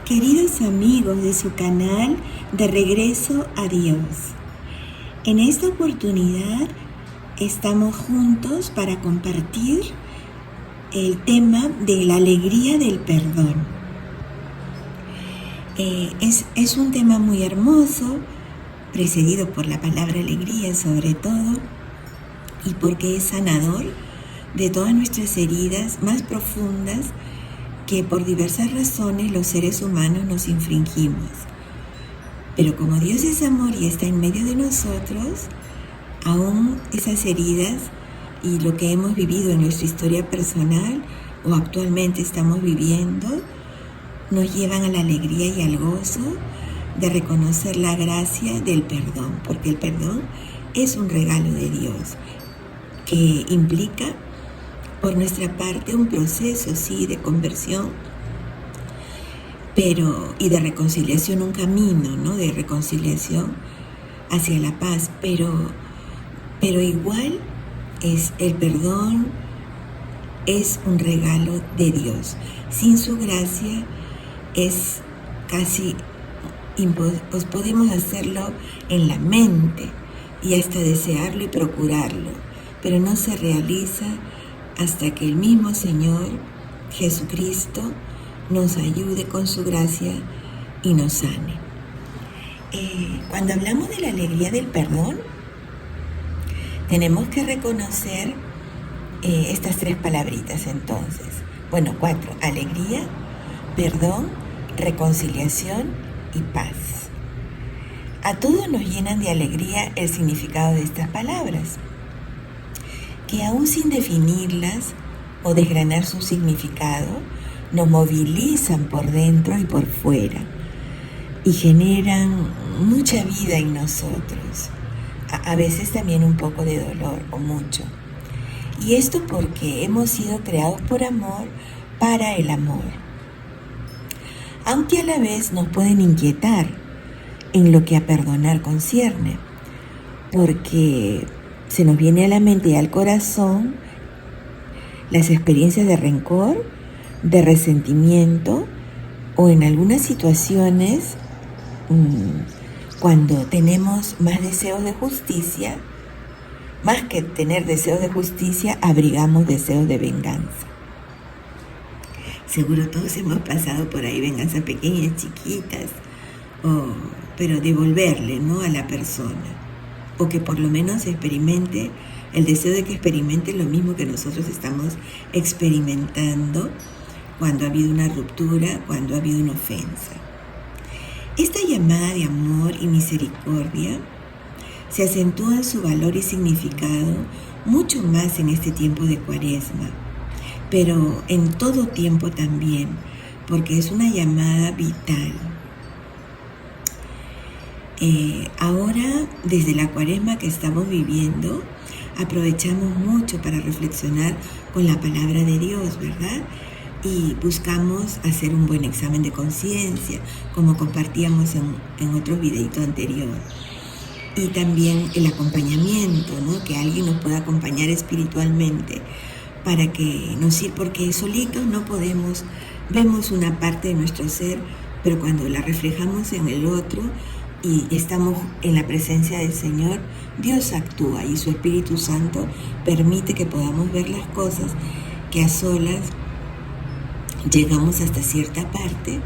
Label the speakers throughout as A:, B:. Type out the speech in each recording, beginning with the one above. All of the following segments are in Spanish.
A: Queridos amigos de su canal De Regreso a Dios, en esta oportunidad estamos juntos para compartir el tema de la alegría del perdón. Es un tema muy hermoso, precedido por la palabra alegría sobre todo, y porque es sanador de todas nuestras heridas más profundas que por diversas razones los seres humanos nos infringimos. Pero como Dios es amor y está en medio de nosotros, aún esas heridas y lo que hemos vivido en nuestra historia personal o actualmente estamos viviendo, nos llevan a la alegría y al gozo de reconocer la gracia del perdón, porque el perdón es un regalo de Dios que implica por nuestra parte un proceso, sí, de conversión, y de reconciliación, un camino, ¿no?, de reconciliación hacia la paz, pero igual el perdón es un regalo de Dios. Sin su gracia es casi podemos hacerlo en la mente y hasta desearlo y procurarlo, pero no se realiza hasta que el mismo Señor Jesucristo nos ayude con su gracia y nos sane. Cuando hablamos de la alegría del perdón, tenemos que reconocer estas tres palabritas entonces. Bueno, 4: alegría, perdón, reconciliación y paz. A todos nos llenan de alegría el significado de estas palabras, que aún sin definirlas o desgranar su significado, nos movilizan por dentro y por fuera y generan mucha vida en nosotros, a veces también un poco de dolor o mucho. Y esto porque hemos sido creados por amor, para el amor, aunque a la vez nos pueden inquietar en lo que a perdonar concierne, porque se nos viene a la mente y al corazón las experiencias de rencor, de resentimiento, o en algunas situaciones cuando tenemos más deseos de justicia, más que tener deseos de justicia, abrigamos deseos de venganza. Seguro todos hemos pasado por ahí venganzas pequeñas, chiquitas, pero devolverle, ¿no?, a la persona, o que por lo menos experimente el deseo de que experimente lo mismo que nosotros estamos experimentando cuando ha habido una ruptura, cuando ha habido una ofensa. Esta llamada de amor y misericordia se acentúa su valor y significado mucho más en este tiempo de Cuaresma, pero en todo tiempo también, porque es una llamada vital. Ahora, desde la Cuaresma que estamos viviendo, aprovechamos mucho para reflexionar con la palabra de Dios, ¿verdad? Y buscamos hacer un buen examen de conciencia, como compartíamos en otro videito anterior. Y también el acompañamiento, ¿no?, que alguien nos pueda acompañar espiritualmente para que nos sirva, porque solitos no podemos, vemos una parte de nuestro ser, pero cuando la reflejamos en el otro y estamos en la presencia del Señor, Dios actúa y su Espíritu Santo permite que podamos ver las cosas que a solas llegamos hasta cierta parte,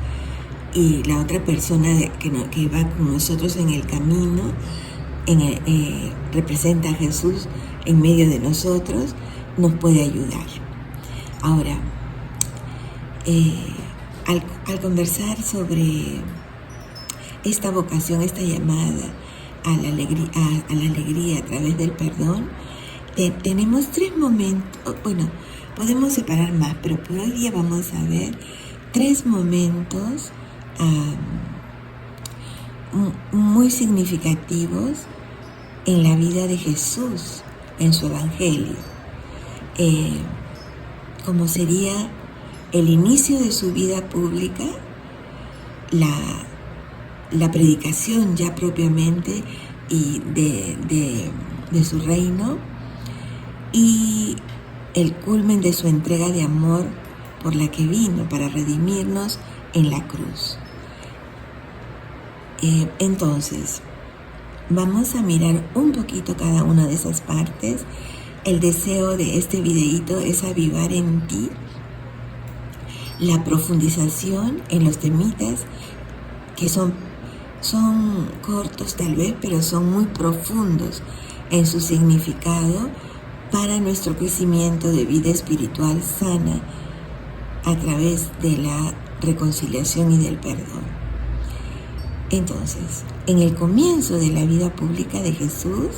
A: y la otra persona que va con nosotros en el camino representa a Jesús en medio de nosotros, nos puede ayudar. Ahora, al conversar sobre esta vocación, esta llamada a la alegría a través del perdón, tenemos 3 momentos. Bueno, podemos separar más, pero por hoy día vamos a ver 3 momentos muy significativos en la vida de Jesús, en su evangelio, como sería el inicio de su vida pública, la predicación ya propiamente y de su reino, y el culmen de su entrega de amor por la que vino para redimirnos en la cruz. Entonces, vamos a mirar un poquito cada una de esas partes. El deseo de este videíto es avivar en ti la profundización en los temitas que son cortos tal vez, pero son muy profundos en su significado para nuestro crecimiento de vida espiritual sana a través de la reconciliación y del perdón. Entonces, en el comienzo de la vida pública de Jesús,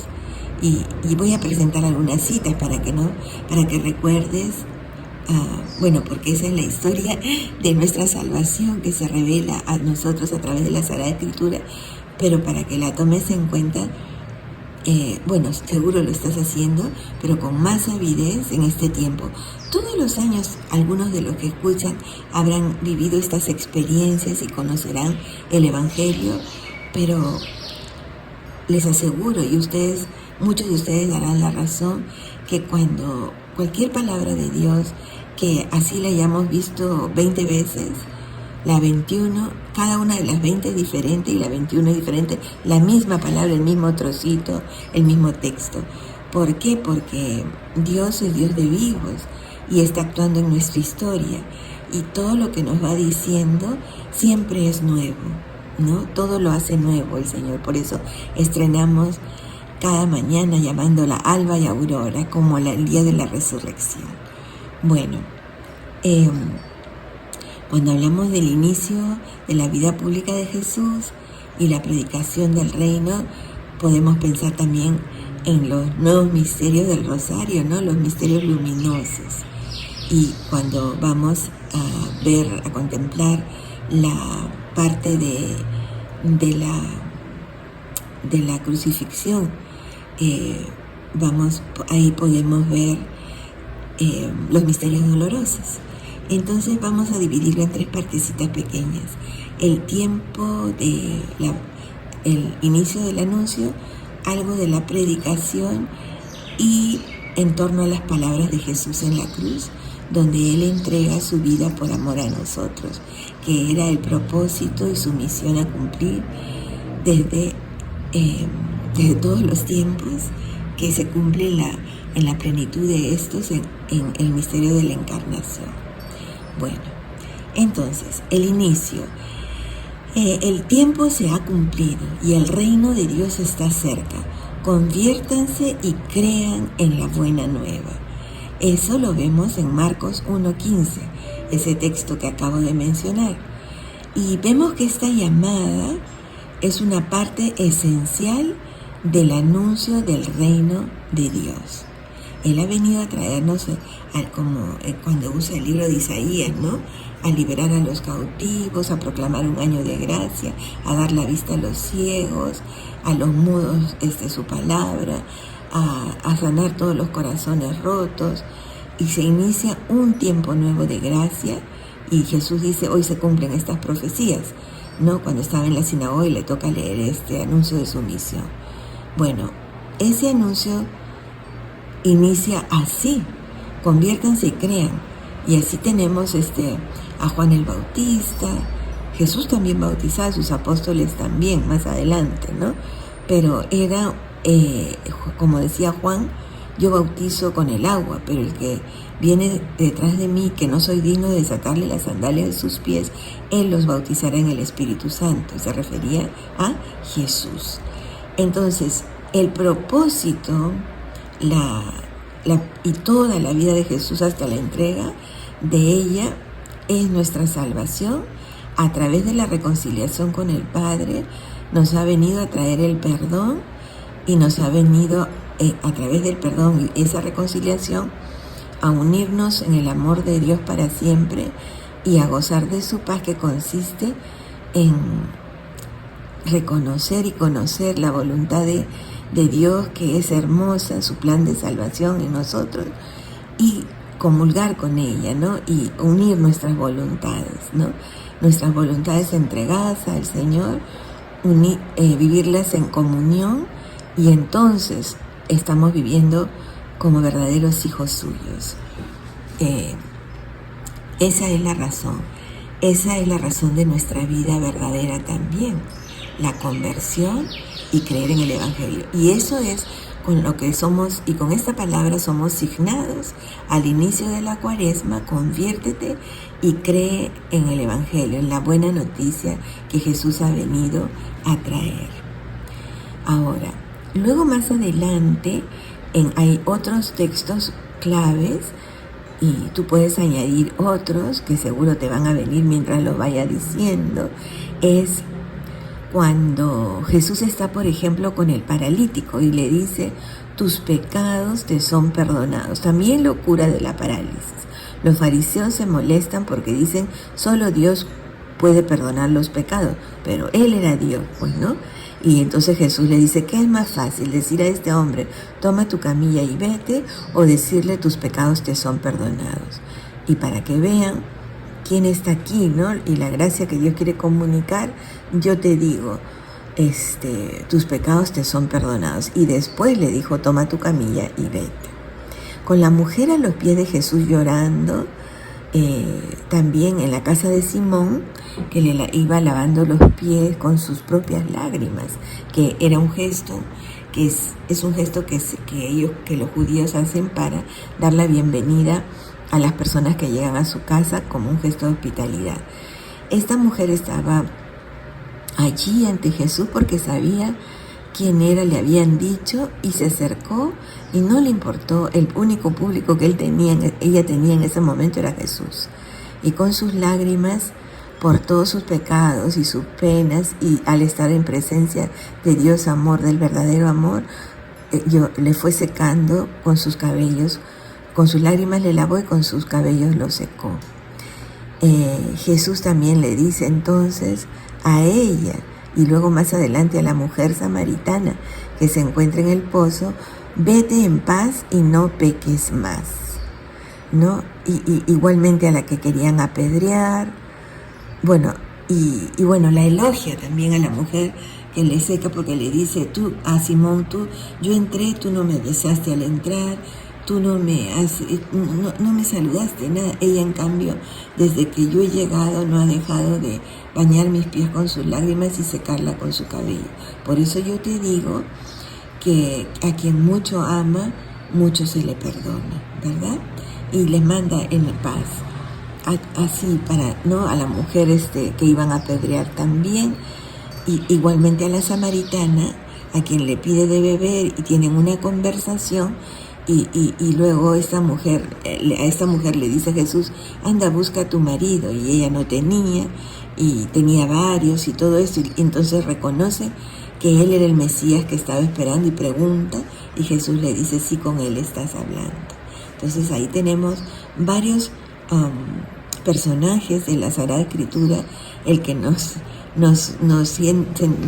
A: y voy a presentar algunas citas para que recuerdes, porque esa es la historia de nuestra salvación que se revela a nosotros a través de la Sagrada Escritura, pero para que la tomes en cuenta, seguro lo estás haciendo, pero con más avidez en este tiempo. Todos los años, algunos de los que escuchan habrán vivido estas experiencias y conocerán el Evangelio, pero les aseguro, y muchos de ustedes darán la razón, que cuando cualquier palabra de Dios, que así la hayamos visto 20 veces, la 21, cada una de las 20 es diferente y la 21 es diferente, la misma palabra, el mismo trocito, el mismo texto. ¿Por qué? Porque Dios es Dios de vivos y está actuando en nuestra historia, y todo lo que nos va diciendo siempre es nuevo, ¿no? Todo lo hace nuevo el Señor. Por eso estrenamos cada mañana llamándola alba y aurora, como el día de la resurrección. Bueno, cuando hablamos del inicio de la vida pública de Jesús y la predicación del reino, podemos pensar también en los nuevos misterios del Rosario, ¿no? Los misterios luminosos. Y cuando vamos a contemplar la parte de la crucifixión, ahí podemos ver los misterios dolorosos. Entonces vamos a dividirlo en 3 partecitas pequeñas. El tiempo el inicio del anuncio, algo de la predicación y en torno a las palabras de Jesús en la cruz, donde Él entrega su vida por amor a nosotros, que era el propósito y su misión a cumplir desde todos los tiempos, que se cumple en la plenitud de estos en el misterio de la encarnación. Bueno, entonces, el inicio. El tiempo se ha cumplido y el reino de Dios está cerca. Conviértanse y crean en la buena nueva. Eso lo vemos en Marcos 1:15, ese texto que acabo de mencionar. Y vemos que esta llamada es una parte esencial del anuncio del reino de Dios. Él ha venido a traernos, como cuando usa el libro de Isaías, ¿no? A liberar a los cautivos, a proclamar un año de gracia, a dar la vista a los ciegos, a los mudos su palabra, a sanar todos los corazones rotos. Y se inicia un tiempo nuevo de gracia, y Jesús dice, hoy se cumplen estas profecías, ¿no? Cuando estaba en la sinagoga y le toca leer este anuncio de su misión. Bueno, ese anuncio inicia así: conviértanse y crean. Y así tenemos a Juan el Bautista. Jesús también bautizaba, sus apóstoles también, más adelante, ¿no? Pero era, como decía Juan, yo bautizo con el agua, pero el que viene detrás de mí, que no soy digno de desatarle las sandalias de sus pies, Él los bautizará en el Espíritu Santo. Se refería a Jesús. Entonces, el propósito, y toda la vida de Jesús hasta la entrega de ella, es nuestra salvación. A través de la reconciliación con el Padre nos ha venido a traer el perdón, y nos ha venido a través del perdón y esa reconciliación a unirnos en el amor de Dios para siempre y a gozar de su paz, que consiste en reconocer y conocer la voluntad de Dios, que es hermosa, su plan de salvación en nosotros, y comulgar con ella, ¿no? Y unir nuestras voluntades, ¿no? Nuestras voluntades entregadas al Señor, vivirlas en comunión, y entonces estamos viviendo como verdaderos hijos suyos. Esa es la razón de nuestra vida verdadera también, la conversión y creer en el Evangelio. Y eso es con lo que somos, y con esta palabra somos signados al inicio de la Cuaresma. Conviértete y cree en el Evangelio, en la buena noticia que Jesús ha venido a traer. Ahora, luego más adelante hay otros textos claves, y tú puedes añadir otros que seguro te van a venir mientras lo vaya diciendo. Es cuando Jesús está, por ejemplo, con el paralítico y le dice: tus pecados te son perdonados. También lo cura de la parálisis. Los fariseos se molestan porque dicen: solo Dios puede perdonar los pecados, pero Él era Dios, pues, ¿no? Y entonces Jesús le dice: ¿qué es más fácil? ¿Decir a este hombre: toma tu camilla y vete? ¿O decirle: tus pecados te son perdonados? Y para que vean quién está aquí, ¿no? Y la gracia que Dios quiere comunicar, yo te digo, tus pecados te son perdonados. Y después le dijo: toma tu camilla y vete. Con la mujer a los pies de Jesús llorando, también en la casa de Simón, que le iba lavando los pies con sus propias lágrimas, que era un gesto, que es un gesto que los judíos hacen para dar la bienvenida a las personas que llegan a su casa, como un gesto de hospitalidad. Esta mujer estaba allí ante Jesús porque sabía quién era, le habían dicho, y se acercó y no le importó. El único público que ella tenía en ese momento era Jesús. Y con sus lágrimas por todos sus pecados y sus penas, y al estar en presencia de Dios amor, del verdadero amor, le fue secando con sus cabellos. Con sus lágrimas le lavó y con sus cabellos lo secó. Jesús también le dice entonces a ella, y luego más adelante a la mujer samaritana que se encuentra en el pozo: vete en paz y no peques más, ¿no? Y igualmente a la que querían apedrear. Bueno, y bueno, la elogia también a la mujer que le seca, porque le dice: a Simón, yo entré, tú no me besaste al entrar, tú no me saludaste, nada. Ella, en cambio, desde que yo he llegado, no ha dejado de bañar mis pies con sus lágrimas y secarla con su cabello. Por eso yo te digo que a quien mucho ama, mucho se le perdona, ¿verdad? Y les manda en paz. Así ¿no? A la mujer que iban a apedrear también, y igualmente a la samaritana, a quien le pide de beber, y tienen una conversación. Y luego a esta mujer le dice Jesús: anda, busca a tu marido. Y ella no tenía, y tenía varios y todo esto, y entonces reconoce que él era el Mesías que estaba esperando y pregunta, y Jesús le dice: sí, con él estás hablando. Entonces ahí tenemos varios personajes de la Sagrada Escritura. El que nos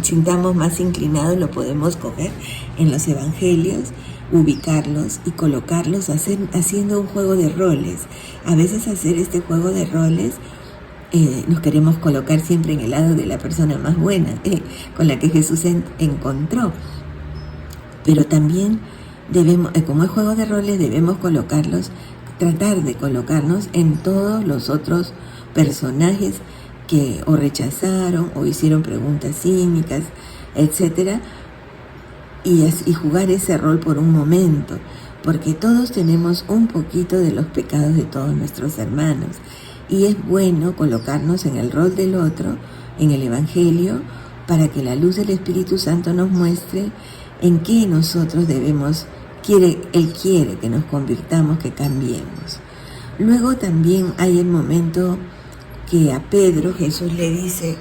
A: sintamos más inclinados lo podemos coger en los evangelios, ubicarlos y colocarlos, haciendo un juego de roles. A veces hacer este juego de roles, nos queremos colocar siempre en el lado de la persona más buena, con la que Jesús encontró. Pero también debemos, como es juego de roles, debemos tratar de colocarnos en todos los otros personajes que o rechazaron o hicieron preguntas cínicas, etcétera, y jugar ese rol por un momento, porque todos tenemos un poquito de los pecados de todos nuestros hermanos, y es bueno colocarnos en el rol del otro, en el Evangelio, para que la luz del Espíritu Santo nos muestre en qué nosotros Él quiere que nos convirtamos, que cambiemos. Luego también hay el momento que a Pedro Jesús le dice: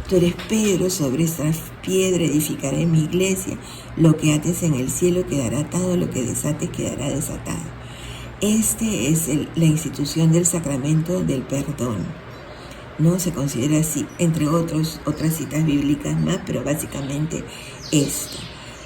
A: tú eres Pedro, sobre esta piedra edificaré mi iglesia, lo que ates en el cielo quedará atado, lo que desates quedará desatado. Es la institución del sacramento del perdón, ¿no? Se considera así, entre otras citas bíblicas más, pero básicamente esta.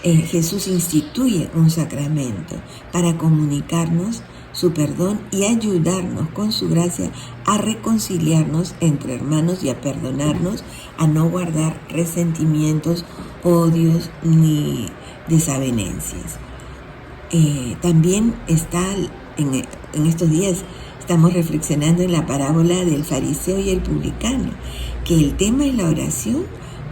A: Jesús instituye un sacramento para comunicarnos su perdón y ayudarnos con su gracia a reconciliarnos entre hermanos y a perdonarnos, a no guardar resentimientos, odios ni desavenencias. También está en estos días estamos reflexionando en la parábola del fariseo y el publicano, que el tema es la oración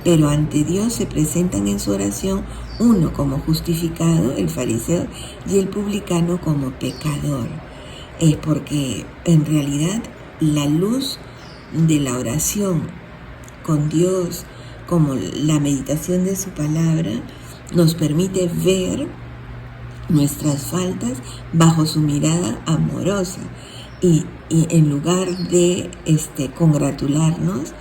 A: pero ante Dios se presentan en su oración uno como justificado, el fariseo, y el publicano como pecador. Es porque en realidad la luz de la oración con Dios, como la meditación de su palabra, nos permite ver nuestras faltas bajo su mirada amorosa y en lugar de congratularnos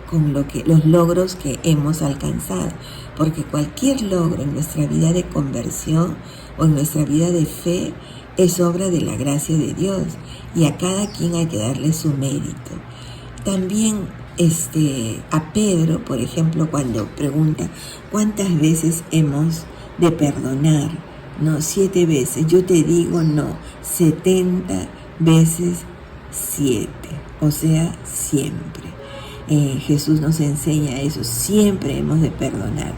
A: con los logros que hemos alcanzado, porque cualquier logro en nuestra vida de conversión o en nuestra vida de fe es obra de la gracia de Dios, y a cada quien hay que darle su mérito. También a Pedro, por ejemplo, cuando pregunta cuántas veces hemos de perdonar, no 7 veces, yo te digo no, 70 veces 7, o sea, siempre. Jesús nos enseña eso, siempre hemos de perdonar.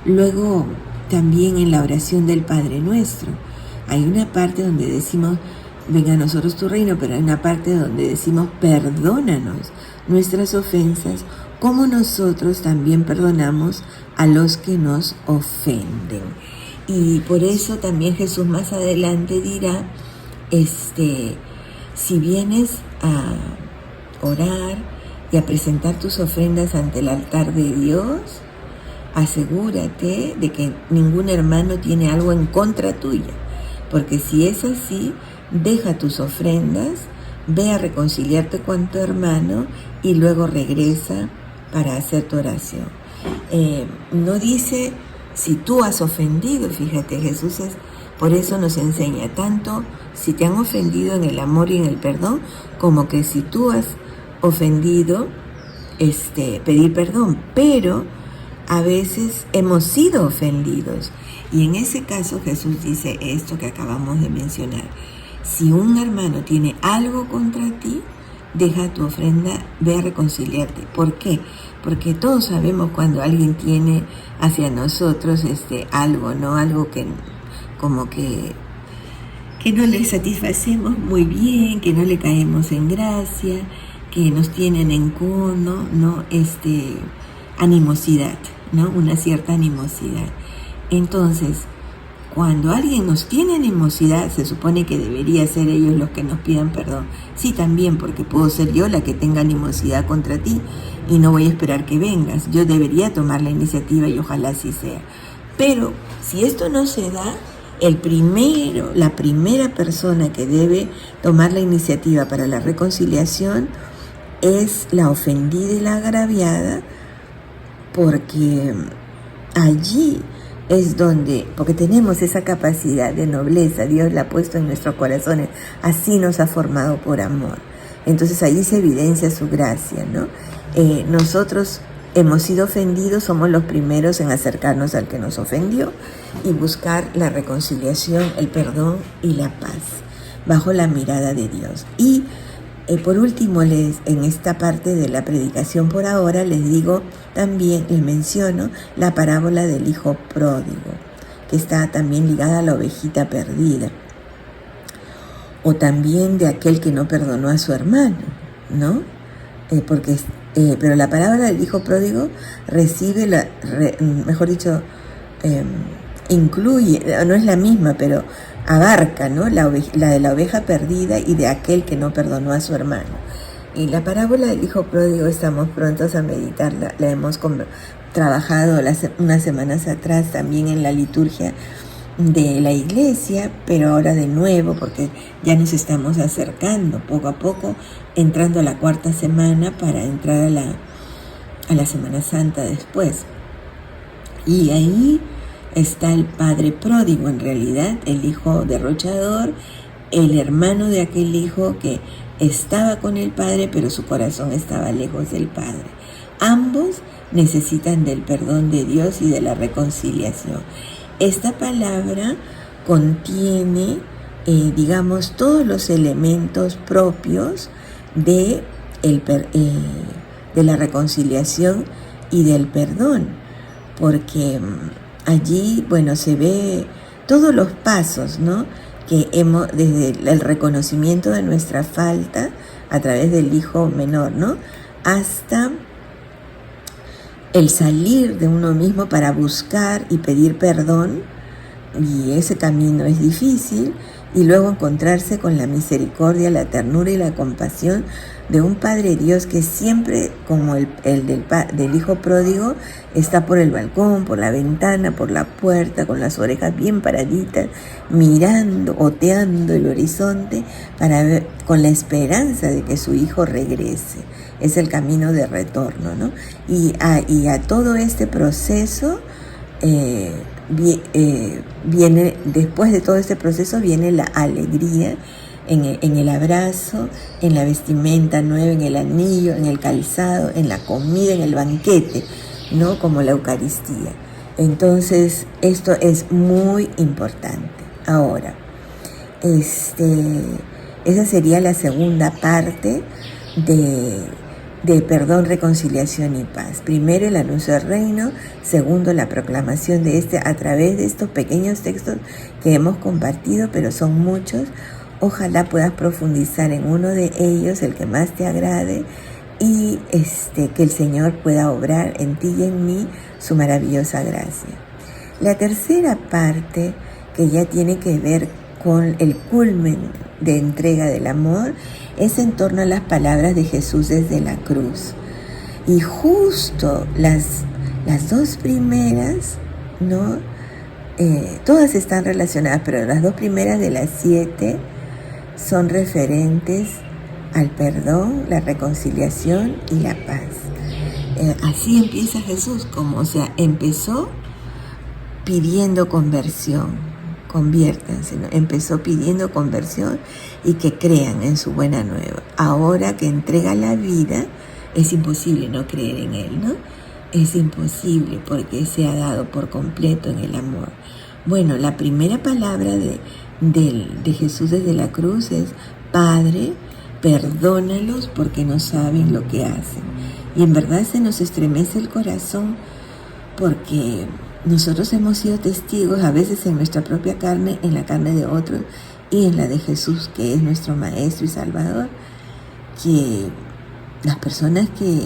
A: Luego, también en la oración del Padre Nuestro, hay una parte donde decimos, venga a nosotros tu reino, pero hay una parte donde decimos, perdónanos nuestras ofensas, como nosotros también perdonamos a los que nos ofenden. Y por eso también Jesús más adelante dirá, si vienes a orar y a presentar tus ofrendas ante el altar de Dios, asegúrate de que ningún hermano tiene algo en contra tuya, porque si es así, deja tus ofrendas, ve a reconciliarte con tu hermano y luego regresa para hacer tu oración. No dice si tú has ofendido, fíjate, Jesús por eso nos enseña tanto si te han ofendido en el amor y en el perdón, como que si tú has ofendido, pedir perdón, pero a veces hemos sido ofendidos, y en ese caso Jesús dice esto que acabamos de mencionar: si un hermano tiene algo contra ti, deja tu ofrenda, ve a reconciliarte. ¿Por qué? Porque todos sabemos cuando alguien tiene hacia nosotros algo, ¿no? Algo que como que no le satisfacemos muy bien, que no le caemos en gracia, que nos tienen en cono, ¿no? Animosidad, ¿no? Una cierta animosidad. Entonces, cuando alguien nos tiene animosidad, se supone que debería ser ellos los que nos pidan perdón. Sí, también, porque puedo ser yo la que tenga animosidad contra ti y no voy a esperar que vengas. Yo debería tomar la iniciativa y ojalá así sea. Pero si esto no se da, la primera persona que debe tomar la iniciativa para la reconciliación es la ofendida y la agraviada, porque allí es porque tenemos esa capacidad de nobleza, Dios la ha puesto en nuestros corazones, así nos ha formado por amor. Entonces allí se evidencia su gracia, ¿no? Nosotros hemos sido ofendidos, somos los primeros en acercarnos al que nos ofendió y buscar la reconciliación, el perdón y la paz, bajo la mirada de Dios. Y por último, en esta parte de la predicación por ahora, les menciono la parábola del hijo pródigo, que está también ligada a la ovejita perdida, o también de aquel que no perdonó a su hermano, ¿no? Pero la parábola del hijo pródigo incluye, no es la misma, pero abarca, ¿no? La de la oveja perdida y de aquel que no perdonó a su hermano. Y la parábola del hijo pródigo estamos prontos a meditarla, la hemos trabajado unas semanas atrás también en la liturgia de la iglesia, pero ahora de nuevo, porque ya nos estamos acercando poco a poco, entrando a la 4ª semana para entrar a la Semana Santa después. Y ahí está el padre pródigo, en realidad, el hijo derrochador, el hermano de aquel hijo que estaba con el padre, pero su corazón estaba lejos del padre. Ambos necesitan del perdón de Dios y de la reconciliación. Esta palabra contiene, todos los elementos propios de la reconciliación y del perdón, porque allí, se ve todos los pasos, ¿no? Que hemos, desde el reconocimiento de nuestra falta a través del hijo menor, ¿no? Hasta el salir de uno mismo para buscar y pedir perdón, y ese camino es difícil, y luego encontrarse con la misericordia, la ternura y la compasión de un Padre Dios que siempre, como el del Hijo Pródigo, está por el balcón, por la ventana, por la puerta, con las orejas bien paraditas, mirando, oteando el horizonte para ver, con la esperanza de que su Hijo regrese. Es el camino de retorno, ¿no? Y a todo este proceso viene, después de todo este proceso viene la alegría en el abrazo, en la vestimenta nueva, en el anillo, en el calzado, en la comida, en el banquete, ¿no? Como la Eucaristía. Entonces, esto es muy importante. Ahora, esa sería la segunda parte de perdón, reconciliación y paz. Primero, el anuncio del reino. Segundo, la proclamación de a través de estos pequeños textos que hemos compartido, pero son muchos. Ojalá puedas profundizar en uno de ellos, el que más te agrade, y que el Señor pueda obrar en ti y en mí su maravillosa gracia. La tercera parte, que ya tiene que ver con el culmen de entrega del amor, es en torno a las palabras de Jesús desde la cruz. Y justo las dos primeras, ¿no? Todas están relacionadas, pero las dos primeras de las 7 son referentes al perdón, la reconciliación y la paz. Así empieza Jesús, empezó pidiendo conversión, conviértanse, ¿no? Empezó pidiendo conversión y que crean en su buena nueva. Ahora que entrega la vida, es imposible no creer en Él, ¿no? Es imposible porque se ha dado por completo en el amor. Bueno, la primera palabra de Jesús desde la cruz es: Padre, perdónalos porque no saben lo que hacen. Y en verdad se nos estremece el corazón porque nosotros hemos sido testigos, a veces en nuestra propia carne, en la carne de otros y en la de Jesús, que es nuestro Maestro y Salvador, que las personas que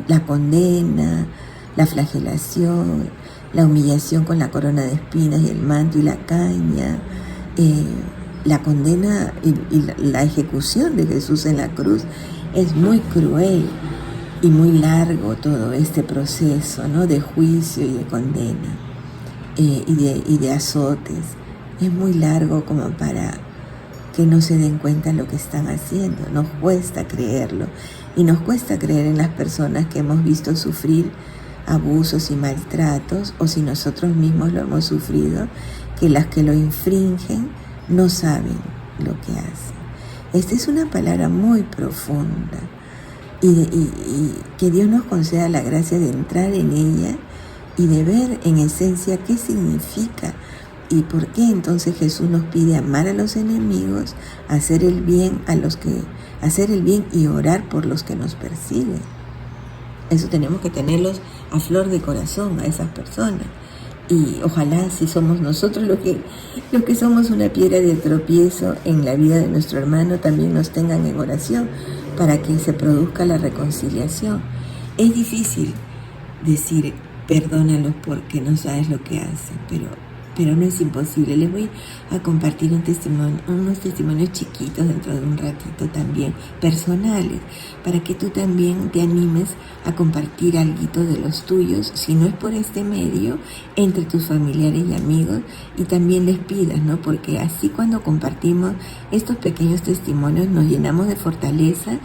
A: la condena, la flagelación, la humillación con la corona de espinas y el manto y la caña, la condena y la ejecución de Jesús en la cruz, es muy cruel y muy largo todo este proceso, ¿no? De juicio y de condena y de azotes. Es muy largo como para que no se den cuenta lo que están haciendo. Nos cuesta creerlo, y nos cuesta creer en las personas que hemos visto sufrir abusos y maltratos, o si nosotros mismos lo hemos sufrido, que las que lo infringen no saben lo que hacen. Esta es una palabra muy profunda, y que Dios nos conceda la gracia de entrar en ella y de ver en esencia qué significa y por qué entonces Jesús nos pide amar a los enemigos, hacer el bien y orar por los que nos persiguen. Eso tenemos que tenerlos a flor de corazón, a esas personas. Y ojalá, si somos nosotros los que somos una piedra de tropiezo en la vida de nuestro hermano, también nos tengan en oración para que se produzca la reconciliación. Es difícil decir perdónalos porque no sabes lo que hacen, pero no es imposible. Les voy a compartir unos testimonios chiquitos dentro de un ratito también, personales, para que tú también te animes a compartir algo de los tuyos, si no es por este medio, entre tus familiares y amigos, y también les pidas, ¿no? Porque así cuando compartimos estos pequeños testimonios nos llenamos de fortaleza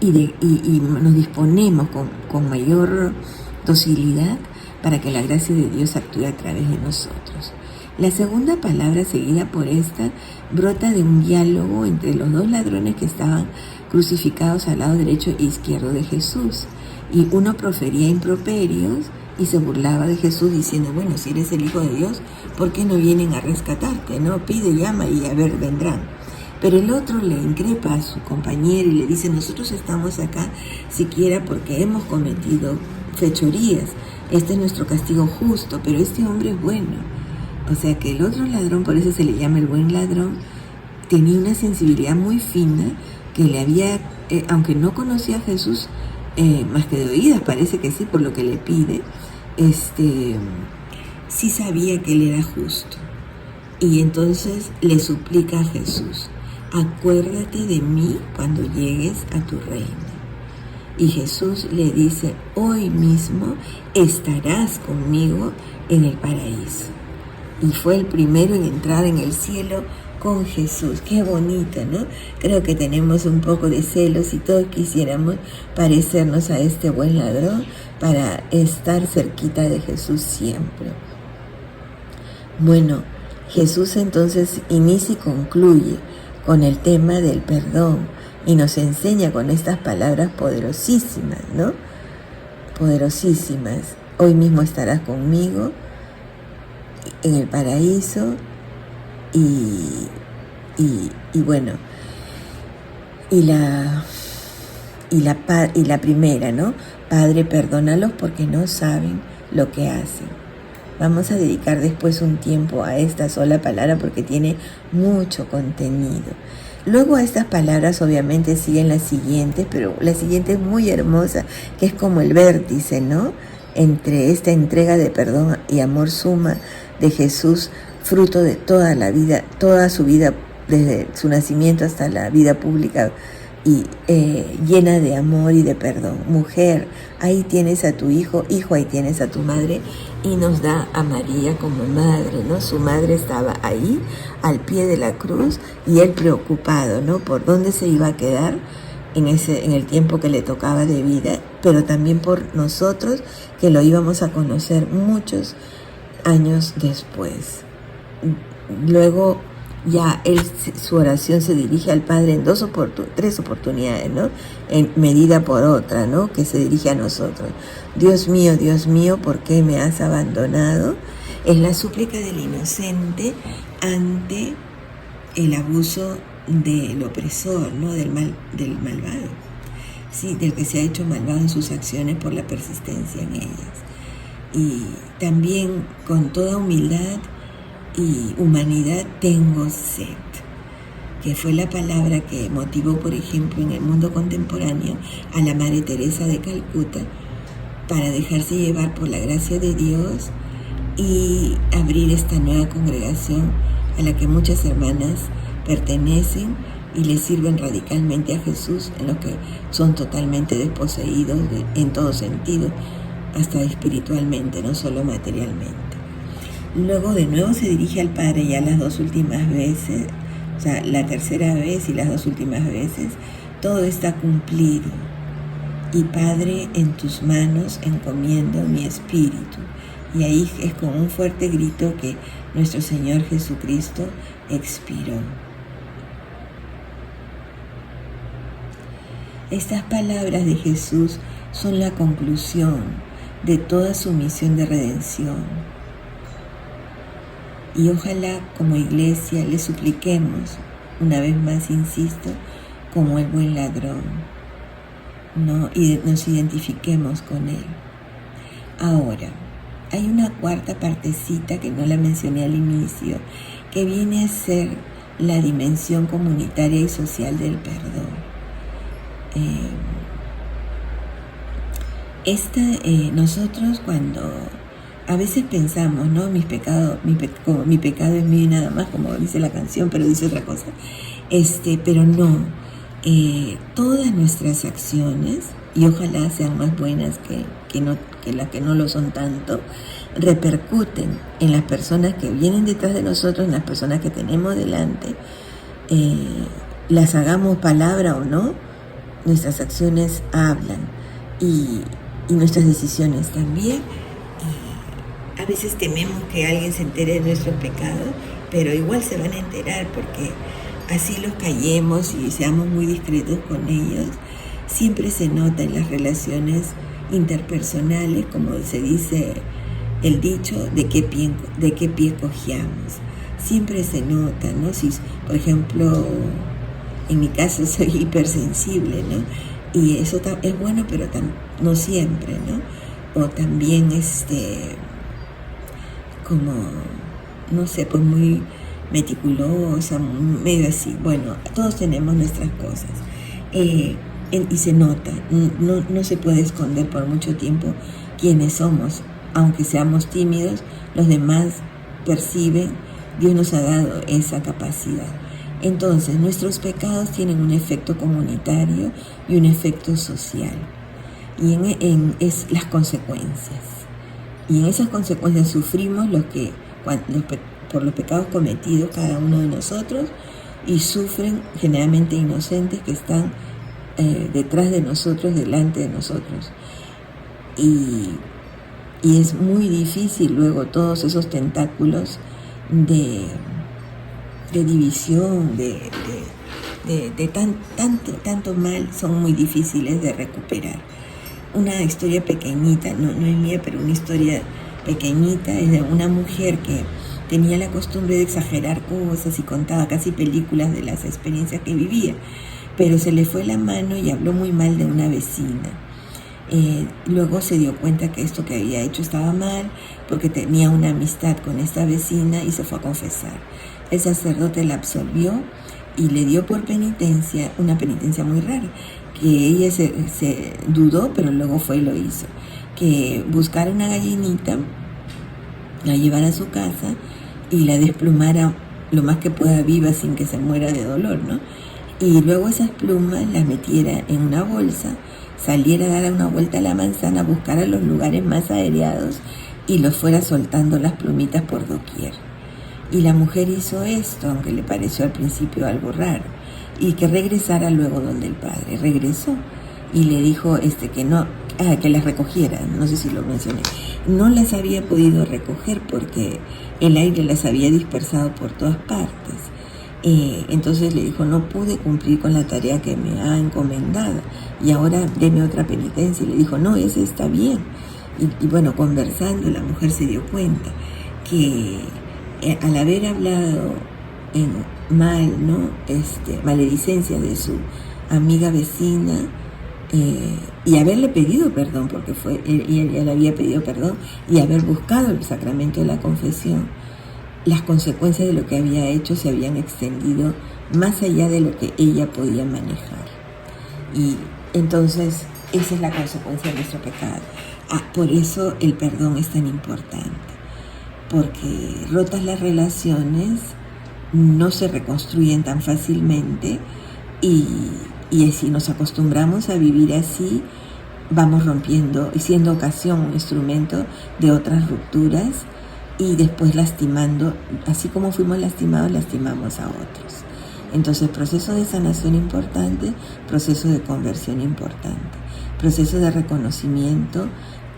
A: y nos disponemos con mayor docilidad para que la gracia de Dios actúe a través de nosotros. La segunda palabra seguida por esta brota de un diálogo entre los dos ladrones que estaban crucificados al lado derecho e izquierdo de Jesús. Y uno profería improperios y se burlaba de Jesús diciendo: bueno, si eres el Hijo de Dios, ¿por qué no vienen a rescatarte? No, pide, llama y a ver, vendrán. Pero el otro le increpa a su compañero y le dice: nosotros estamos acá siquiera porque hemos cometido fechorías. Este es nuestro castigo justo, pero este hombre es bueno. O sea que el otro ladrón, por eso se le llama el buen ladrón, tenía una sensibilidad muy fina que le había, aunque no conocía a Jesús, más que de oídas, parece que sí, por lo que le pide, sí sabía que él era justo. Y entonces le suplica a Jesús: acuérdate de mí cuando llegues a tu reino. Y Jesús le dice: hoy mismo estarás conmigo en el paraíso. Y fue el primero en entrar en el cielo con Jesús. Qué bonito, ¿no? Creo que tenemos un poco de celos y todos quisiéramos parecernos a este buen ladrón para estar cerquita de Jesús siempre. Bueno, Jesús entonces inicia y concluye con el tema del perdón y nos enseña con estas palabras poderosísimas, ¿no? Poderosísimas. Hoy mismo estarás conmigo en el paraíso y bueno, y la primera, ¿no? Padre, perdónalos porque no saben lo que hacen. Vamos a dedicar después un tiempo a esta sola palabra porque tiene mucho contenido. Luego a estas palabras obviamente siguen las siguientes, pero la siguiente es muy hermosa, que es como el vértice, ¿no? Entre esta entrega de perdón y amor suma de Jesús, fruto de toda la vida, toda su vida, desde su nacimiento hasta la vida pública, y llena de amor y de perdón. Mujer, ahí tienes a tu hijo, hijo, ahí tienes a tu madre, y nos da a María como madre, ¿no? Su madre estaba ahí, al pie de la cruz, y él preocupado, ¿no? Por dónde se iba a quedar en el tiempo que le tocaba de vida, pero también por nosotros, que lo íbamos a conocer muchos años después. Luego ya su oración se dirige al Padre en tres oportunidades, ¿no? En medida por otra, ¿no? Que se dirige a nosotros. Dios mío, ¿por qué me has abandonado? Es la súplica del inocente ante el abuso del opresor, ¿no? Del malvado. Sí, del que se ha hecho malvado en sus acciones por la persistencia en ellas. Y también con toda humildad y humanidad tengo sed, que fue la palabra que motivó, por ejemplo, en el mundo contemporáneo a la Madre Teresa de Calcuta para dejarse llevar por la gracia de Dios y abrir esta nueva congregación a la que muchas hermanas pertenecen y le sirven radicalmente a Jesús, en lo que son totalmente desposeídos en todo sentido, hasta espiritualmente, no solo materialmente. Luego de nuevo se dirige al Padre ya las dos últimas veces, o sea, la tercera vez y las dos últimas veces. Todo está cumplido. Y Padre, en tus manos encomiendo mi espíritu. Y ahí es con un fuerte grito que nuestro Señor Jesucristo expiró. Estas palabras de Jesús son la conclusión de toda su misión de redención. Y ojalá como iglesia le supliquemos, una vez más insisto, como el buen ladrón, ¿no? Y nos identifiquemos con él. Ahora, hay una cuarta partecita que no la mencioné al inicio, que viene a ser la dimensión comunitaria y social del perdón. Nosotros cuando a veces pensamos, ¿no? Mi pecado es mío y nada más, como dice la canción, pero dice otra cosa. Pero no, todas nuestras acciones, y ojalá sean más buenas que las que no lo son tanto, repercuten en las personas que vienen detrás de nosotros, en las personas que tenemos delante, las hagamos palabra o no, nuestras acciones hablan y nuestras decisiones también. A veces tememos que alguien se entere de nuestros pecados, pero igual se van a enterar porque así los callemos y seamos muy discretos con ellos. Siempre se nota en las relaciones interpersonales, como se dice el dicho, de qué pie cojeamos. Siempre se nota, ¿no? Si, por ejemplo, en mi caso soy hipersensible, ¿no? Y eso es bueno, pero no siempre, ¿no? O también como, no sé, pues muy meticulosa, medio así. Bueno, todos tenemos nuestras cosas. y se nota, no se puede esconder por mucho tiempo quiénes somos. Aunque seamos tímidos, los demás perciben, Dios nos ha dado esa capacidad. Entonces, nuestros pecados tienen un efecto comunitario y un efecto social. Y es las consecuencias. Y en esas consecuencias sufrimos por los pecados cometidos cada uno de nosotros, y sufren generalmente inocentes que están detrás de nosotros, delante de nosotros. Y es muy difícil luego todos esos tentáculos de división, de tanto mal, son muy difíciles de recuperar. Una historia pequeñita, no es mía, pero una historia pequeñita, es de una mujer que tenía la costumbre de exagerar cosas y contaba casi películas de las experiencias que vivía, pero se le fue la mano y habló muy mal de una vecina. Luego se dio cuenta que esto que había hecho estaba mal, porque tenía una amistad con esta vecina, y se fue a confesar. El sacerdote la absolvió y le dio por penitencia, una penitencia muy rara, que ella se dudó, pero luego fue y lo hizo, que buscara una gallinita, la llevara a su casa y la desplumara lo más que pueda viva sin que se muera de dolor, ¿no? Y luego esas plumas las metiera en una bolsa, saliera a dar una vuelta a la manzana, buscara los lugares más aireados y los fuera soltando las plumitas por doquier. Y la mujer hizo esto, aunque le pareció al principio algo raro, y que regresara luego donde el padre. Regresó y le dijo que las recogiera, no sé si lo mencioné. No las había podido recoger porque el aire las había dispersado por todas partes. Entonces le dijo, no pude cumplir con la tarea que me ha encomendado, y ahora deme otra penitencia. Y le dijo, no, ese está bien. Y bueno, conversando, la mujer se dio cuenta que al haber hablado mal, ¿no? Maledicencia de su amiga vecina, y haberle pedido perdón, porque ella le había pedido perdón, y haber buscado el sacramento de la confesión, las consecuencias de lo que había hecho se habían extendido más allá de lo que ella podía manejar. Y entonces esa es la consecuencia de nuestro pecado. Por eso el perdón es tan importante, porque rotas las relaciones no se reconstruyen tan fácilmente, y si nos acostumbramos a vivir así, vamos rompiendo y siendo ocasión, un instrumento de otras rupturas, y después lastimando, así como fuimos lastimados, lastimamos a otros. Entonces, proceso de sanación importante, proceso de conversión importante, proceso de reconocimiento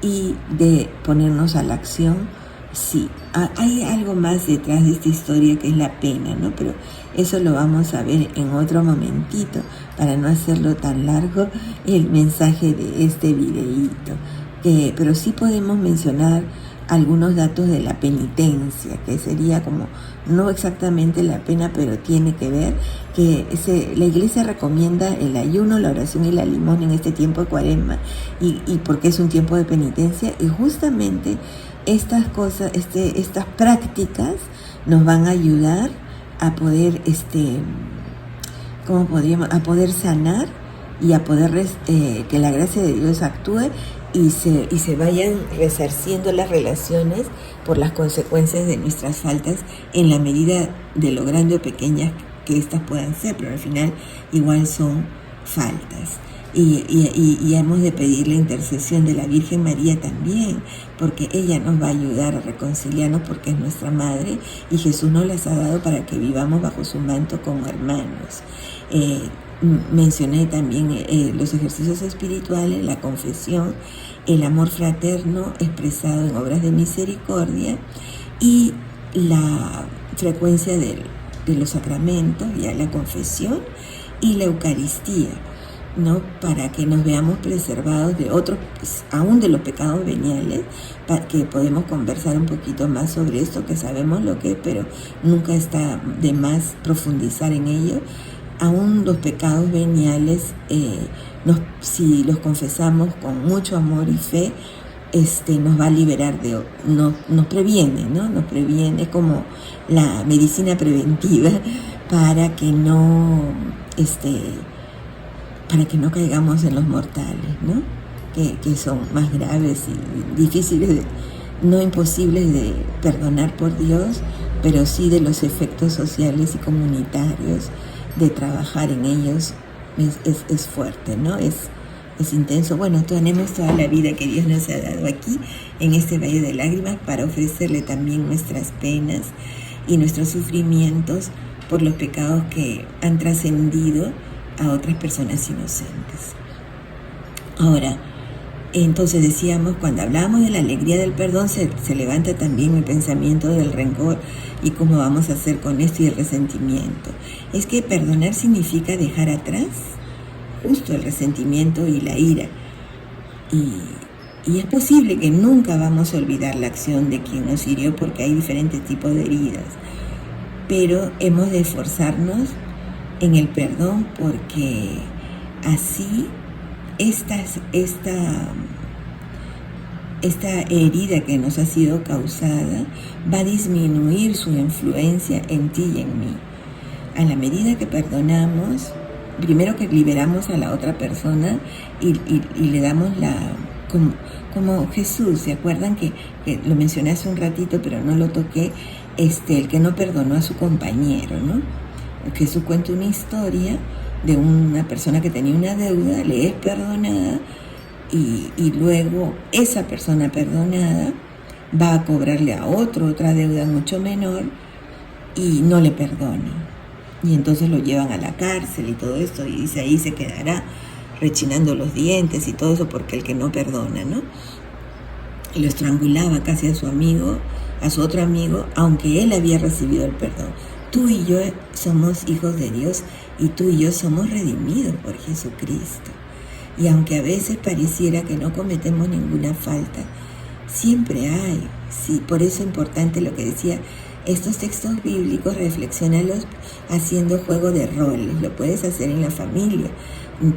A: y de ponernos a la acción. Sí, hay algo más detrás de esta historia, que es la pena, ¿no? Pero eso lo vamos a ver en otro momentito, para no hacerlo tan largo el mensaje de este videíto. Pero sí podemos mencionar algunos datos de la penitencia, que sería como, no exactamente la pena, pero tiene que ver, que la Iglesia recomienda el ayuno, la oración y la limosna en este tiempo de Cuaresma, y porque es un tiempo de penitencia, y justamente estas cosas, estas prácticas nos van a ayudar a poder, a poder sanar, y a poder que la gracia de Dios actúe y se vayan resarciendo las relaciones por las consecuencias de nuestras faltas, en la medida de lo grande o pequeñas que éstas puedan ser, pero al final igual son faltas. Y hemos de pedir la intercesión de la Virgen María también, porque ella nos va a ayudar a reconciliarnos, porque es nuestra Madre, y Jesús nos las ha dado para que vivamos bajo su manto como hermanos. Mencioné también los ejercicios espirituales, la confesión, el amor fraterno expresado en obras de misericordia, y la frecuencia de los sacramentos, ya la confesión y la Eucaristía, ¿no? Para que nos veamos preservados de otros, aún de los pecados veniales, para que podemos conversar un poquito más sobre esto, que sabemos lo que es, pero nunca está de más profundizar en ello. Aún los pecados veniales, si los confesamos con mucho amor y fe, nos va a liberar nos previene, ¿no? Nos previene, como la medicina preventiva, para que no para que no caigamos en los mortales, ¿no? Que son más graves y difíciles, no imposibles de perdonar por Dios, pero sí de los efectos sociales y comunitarios, de trabajar en ellos, es fuerte, ¿no? Es intenso. Bueno, tenemos toda la vida que Dios nos ha dado aquí, en este valle de lágrimas, para ofrecerle también nuestras penas y nuestros sufrimientos por los pecados que han trascendido a otras personas inocentes. Ahora, entonces decíamos, cuando hablamos de la alegría del perdón, se levanta también el pensamiento del rencor y cómo vamos a hacer con esto y el resentimiento. Es que perdonar significa dejar atrás justo el resentimiento y la ira. Y es posible que nunca vamos a olvidar la acción de quien nos hirió, porque hay diferentes tipos de heridas. Pero hemos de esforzarnos en el perdón, porque así esta herida que nos ha sido causada va a disminuir su influencia en ti y en mí. A la medida que perdonamos, primero que liberamos a la otra persona y le damos como Jesús, ¿se acuerdan que lo mencioné hace un ratito pero no lo toqué? El que no perdonó a su compañero, ¿no? Jesús cuenta una historia de una persona que tenía una deuda, le es perdonada y luego esa persona perdonada va a cobrarle a otra deuda mucho menor y no le perdona. Y entonces lo llevan a la cárcel y todo esto, y dice, ahí se quedará rechinando los dientes y todo eso, porque el que no perdona, ¿no? Y lo estrangulaba casi a su amigo, a su otro amigo, aunque él había recibido el perdón. Tú y yo somos hijos de Dios y tú y yo somos redimidos por Jesucristo. Y aunque a veces pareciera que no cometemos ninguna falta, siempre hay. Sí, por eso es importante lo que decía, estos textos bíblicos, reflexionalos haciendo juego de roles. Lo puedes hacer en la familia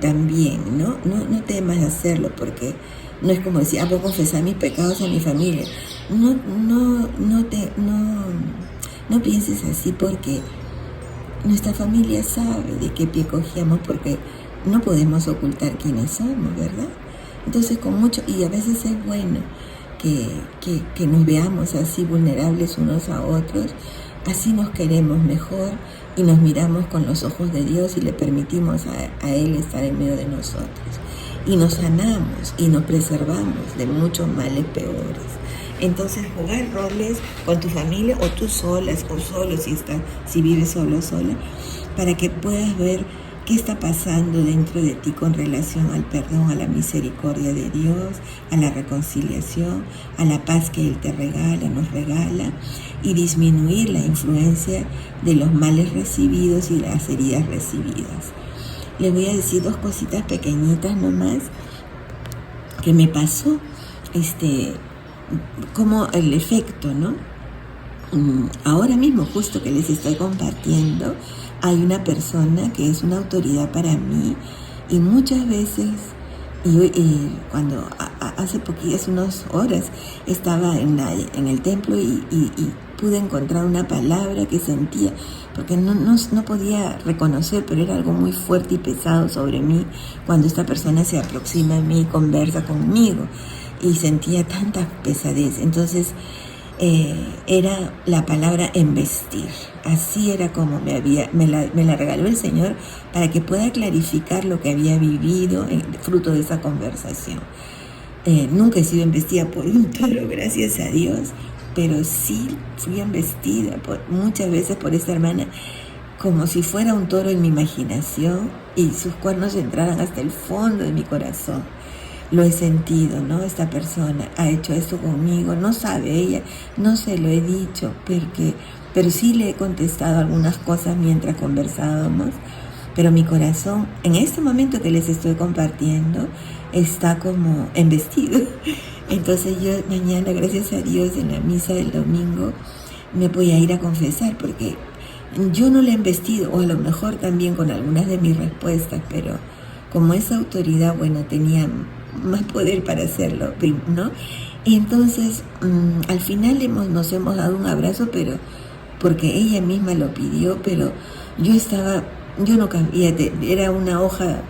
A: también, ¿no? No temas hacerlo, porque no es como decir, voy a confesar mis pecados a mi familia. No pienses así, porque nuestra familia sabe de qué pie cogíamos, porque no podemos ocultar quiénes somos, ¿verdad? Entonces y a veces es bueno que nos veamos así vulnerables unos a otros, así nos queremos mejor y nos miramos con los ojos de Dios y le permitimos a Él estar en medio de nosotros. Y nos sanamos y nos preservamos de muchos males peores. Entonces, jugar roles con tu familia, o tú solas o solo, si vives solo o sola, para que puedas ver qué está pasando dentro de ti con relación al perdón, a la misericordia de Dios, a la reconciliación, a la paz que Él te regala, nos regala, y disminuir la influencia de los males recibidos y las heridas recibidas. Les voy a decir 2 cositas pequeñitas nomás que me pasó, como el efecto, ¿no? Ahora mismo, justo que les estoy compartiendo, hay una persona que es una autoridad para mí, y muchas veces, cuando hace unas horas estaba en el templo y pude encontrar una palabra que sentía, porque no podía reconocer, pero era algo muy fuerte y pesado sobre mí cuando esta persona se aproxima a mí y conversa conmigo, y sentía tanta pesadez. Entonces era la palabra embestir. Así era como me la regaló el Señor, para que pueda clarificar lo que había vivido fruto de esa conversación. Nunca he sido embestida por un toro, gracias a Dios, pero sí fui embestida muchas veces por esta hermana, como si fuera un toro en mi imaginación, y sus cuernos entraran hasta el fondo de mi corazón. Lo he sentido, ¿no? Esta persona ha hecho esto conmigo, no sabe ella, no se lo he dicho, pero sí le he contestado algunas cosas mientras conversábamos, pero mi corazón, en este momento que les estoy compartiendo, está como embestido. Entonces yo mañana, gracias a Dios, en la misa del domingo, me voy a ir a confesar, porque yo no le he embestido, o a lo mejor también con algunas de mis respuestas, pero como esa autoridad, bueno, tenía más poder para hacerlo, ¿no? Y entonces al final nos hemos dado un abrazo, pero porque ella misma lo pidió, pero yo no cambié, era una hoja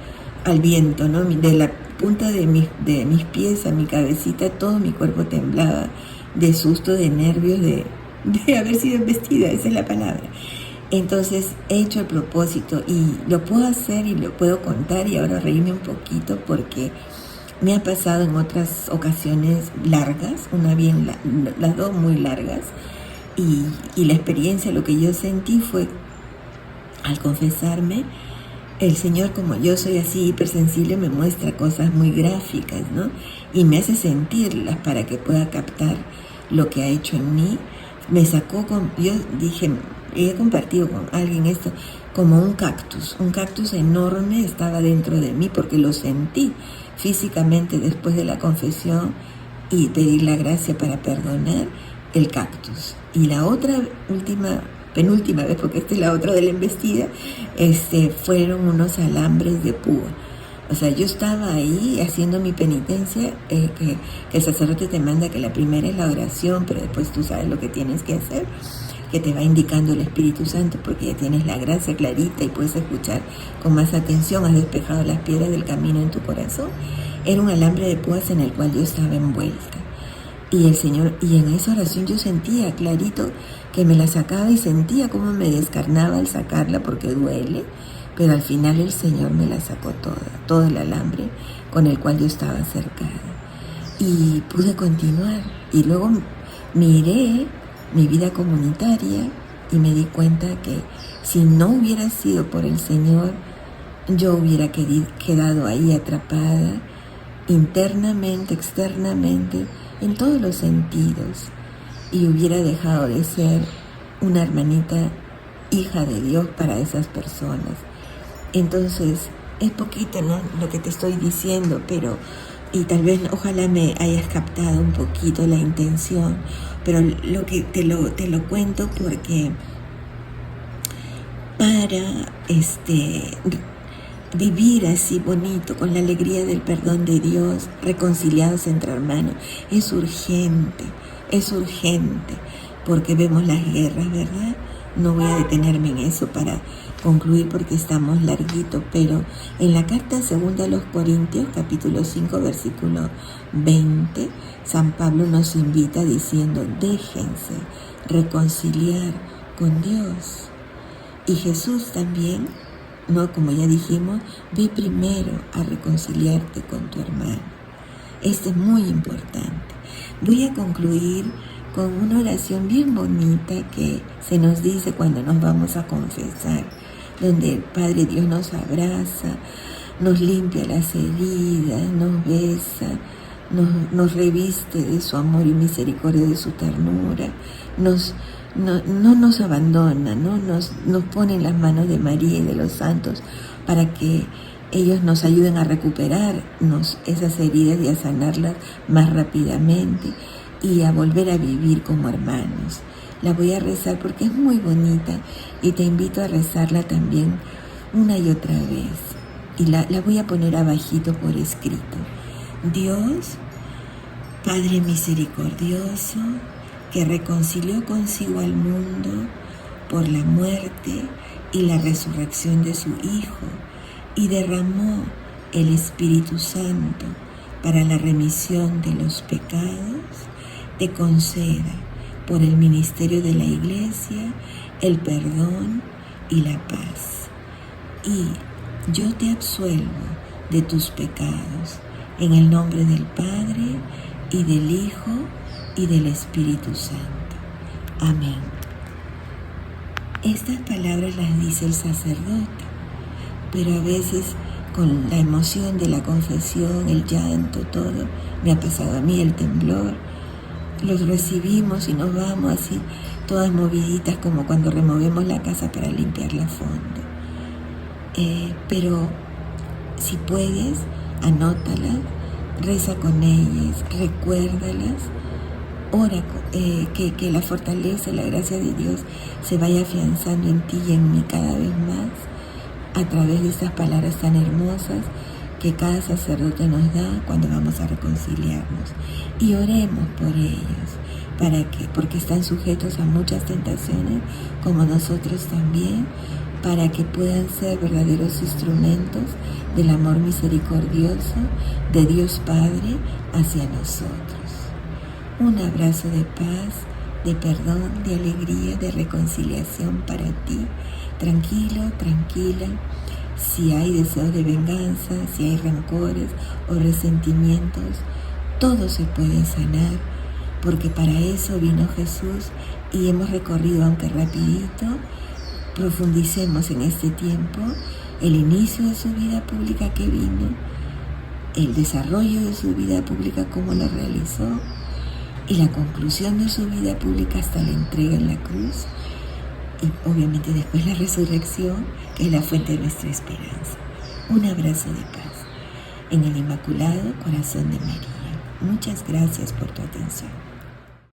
A: al viento, ¿no? De la punta de mis pies a mi cabecita, todo mi cuerpo temblaba de susto, de nervios, de haber sido embestida, esa es la palabra. Entonces he hecho el propósito y lo puedo hacer y lo puedo contar y ahora reírme un poquito porque me ha pasado en otras ocasiones largas, las dos muy largas, y la experiencia, lo que yo sentí fue, al confesarme, el Señor, como yo soy así hipersensible, me muestra cosas muy gráficas, ¿no? Y me hace sentirlas para que pueda captar lo que ha hecho en mí. Me sacó yo dije, he compartido con alguien esto, como un cactus enorme estaba dentro de mí porque lo sentí físicamente después de la confesión y pedir la gracia para perdonar el cactus. Y la otra penúltima vez, porque esta es la otra de la embestida, fueron unos alambres de púa. O sea, yo estaba ahí haciendo mi penitencia, que el sacerdote te manda que la primera es la oración, pero después tú sabes lo que tienes que hacer, que te va indicando el Espíritu Santo, porque ya tienes la gracia clarita y puedes escuchar con más atención, has despejado las piedras del camino en tu corazón. Era un alambre de púas en el cual yo estaba envuelta. Y el Señor, y en esa oración yo sentía clarito que me la sacaba y sentía cómo me descarnaba al sacarla porque duele, pero al final el Señor me la sacó todo el alambre con el cual yo estaba cercada. Y pude continuar. Y luego miré mi vida comunitaria y me di cuenta que si no hubiera sido por el Señor, yo hubiera quedado ahí atrapada internamente, externamente, en todos los sentidos, y hubiera dejado de ser una hermanita hija de Dios para esas personas. Entonces, es poquito, ¿no?, lo que te estoy diciendo, pero, y tal vez, ojalá me hayas captado un poquito la intención, pero lo que te lo cuento porque para vivir así bonito, con la alegría del perdón de Dios, reconciliados entre hermanos, es urgente, porque vemos las guerras, ¿verdad? No voy a detenerme en eso para concluir porque estamos larguitos, pero en la carta segunda a los Corintios, capítulo 5, versículo 20, San Pablo nos invita diciendo, déjense reconciliar con Dios. Y Jesús también, no, como ya dijimos, ve primero a reconciliarte con tu hermano. Esto es muy importante. Voy a concluir con una oración bien bonita que se nos dice cuando nos vamos a confesar, donde el Padre Dios nos abraza, nos limpia las heridas, nos besa, nos reviste de su amor y misericordia, de su ternura, no nos abandona, ¿no? Nos pone en las manos de María y de los santos para que ellos nos ayuden a recuperarnos esas heridas y a sanarlas más rápidamente y a volver a vivir como hermanos. La voy a rezar porque es muy bonita y te invito a rezarla también una y otra vez. Y la voy a poner abajito por escrito. Dios, Padre misericordioso, que reconcilió consigo al mundo por la muerte y la resurrección de su Hijo, y derramó el Espíritu Santo para la remisión de los pecados, te conceda por el ministerio de la Iglesia el perdón y la paz. Y yo te absuelvo de tus pecados, en el nombre del Padre, y del Hijo, y del Espíritu Santo. Amén. Estas palabras las dice el sacerdote, pero a veces con la emoción de la confesión, el llanto, todo, me ha pasado a mí el temblor, los recibimos y nos vamos así, todas moviditas como cuando removemos la casa para limpiarla a fondo. Pero si puedes, anótalas, reza con ellas, recuérdalas, ora, que la fortaleza, la gracia de Dios se vaya afianzando en ti y en mí cada vez más a través de estas palabras tan hermosas que cada sacerdote nos da cuando vamos a reconciliarnos. Y oremos por ellos, porque están sujetos a muchas tentaciones, como nosotros también, para que puedan ser verdaderos instrumentos del amor misericordioso de Dios Padre hacia nosotros. Un abrazo de paz, de perdón, de alegría, de reconciliación para ti. Tranquilo, tranquila. Si hay deseos de venganza, si hay rencores o resentimientos, todo se puede sanar, porque para eso vino Jesús y hemos recorrido, aunque rapidito, profundicemos en este tiempo el inicio de su vida pública que vino, el desarrollo de su vida pública, cómo lo realizó, y la conclusión de su vida pública hasta la entrega en la cruz, y obviamente después la resurrección, que es la fuente de nuestra esperanza. Un abrazo de paz en el Inmaculado Corazón de María. Muchas gracias por tu atención.